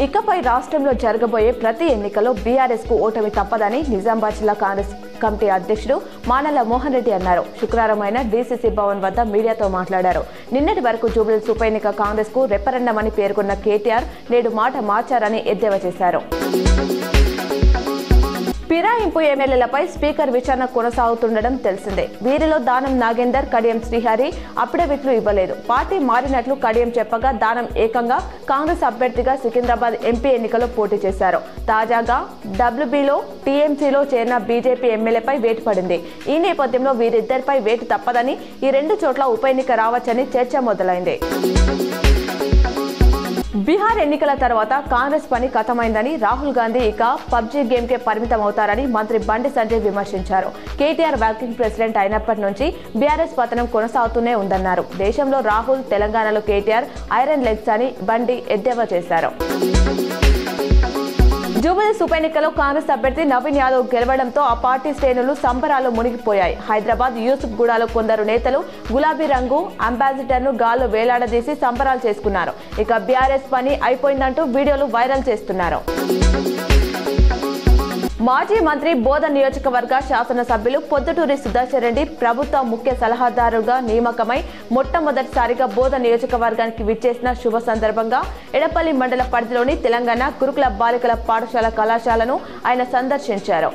ఇకపై రాష్ట్రంలో జరగబోయే ప్రతి ఎన్నికల్లో బీఆర్ఎస్ కు ఓటమి తప్పదని నిజామాబాద్ జిల్లా కాంగ్రెస్ కమిటీ అధ్యక్షుడు మానల మోహన్ రెడ్డి అన్నారు. శుక్రవారం ఆయన డీసీసీ భవన్ వద్ద మీడియాతో మాట్లాడారు. నిన్నటి వరకు జూబ్లీహిల్స్ ఉప ఎన్నిక కాంగ్రెస్ కు రెఫరెండం అని పేర్కొన్న కేటీఆర్ నేడు మాట మార్చారని ఎద్దేవా చేశారు. ఫిరాయింపు ఎమ్మెల్యేలపై స్పీకర్ విచారణ కొనసాగుతుండడం తెలిసిందే. వీరిలో దానం నాగేందర్, కడియం శ్రీహరి అఫిడవిట్లు ఇవ్వలేదు. పార్టీ మారినట్లు కడియం చెప్పగా దానం ఏకంగా కాంగ్రెస్ అభ్యర్థిగా సికింద్రాబాద్ ఎంపీ ఎన్నికల్లో పోటీ చేశారు. తాజాగా డబ్ల్యూబీలో టీఎంసీలో చేరిన బీజేపీ ఎమ్మెల్యేపై వేటు పడింది. ఈ నేపథ్యంలో వీరిద్దరిపై వేటు తప్పదని, ఈ రెండు చోట్ల ఉప ఎన్నిక రావచ్చని చర్చ మొదలైంది. బీహార్ ఎన్నికల తర్వాత కాంగ్రెస్ పని ఖతమైందని, రాహుల్ గాంధీ ఇక పబ్జీ గేమ్ కే పరిమితం అవుతారని మంత్రి బండి సంజయ్ విమర్శించారు. కేటీఆర్ వర్కింగ్ ప్రెసిడెంట్ అయినప్పటి నుంచి బీఆర్ఎస్ పతనం కొనసాగుతూనే ఉందన్నారు. దేశంలో రాహుల్, తెలంగాణలో కేటీఆర్ ఐరన్ లెగ్స్ అని బండి ఎద్దేవా చేశారు. జూబ్లీహిల్స్ ఉప ఎన్నికలో కాంగ్రెస్ అభ్యర్థి నవీన్ యాదవ్ గెలవడంతో ఆ పార్టీ శ్రేణులు సంబరాలు మునిగిపోయాయి. హైదరాబాద్ యూసుఫ్ గూడలో కొందరు నేతలు గులాబీ రంగు అంబాసిడర్ను గాల్లో వేలాడదీసి సంబరాలు చేసుకున్నారు. ఇక బీఆర్ఎస్ పని అయిపోయిందంటూ వీడియోలు వైరల్ చేస్తున్నారు. మాజీ మంత్రి బోధన్ నియోజకవర్గ శాసనసభ్యులు పొద్దుటూరి సుదర్శన్ రెడ్డి ప్రభుత్వ ముఖ్య సలహాదారుగా నియామకమై మొట్టమొదటిసారిగా బోధన్ నియోజకవర్గానికి విచ్చేసిన శుభ సందర్భంగా ఎడపల్లి మండల పరిధిలోని తెలంగాణ గురుకుల బాలికల పాఠశాల కళాశాలను ఆయన సందర్శించారు.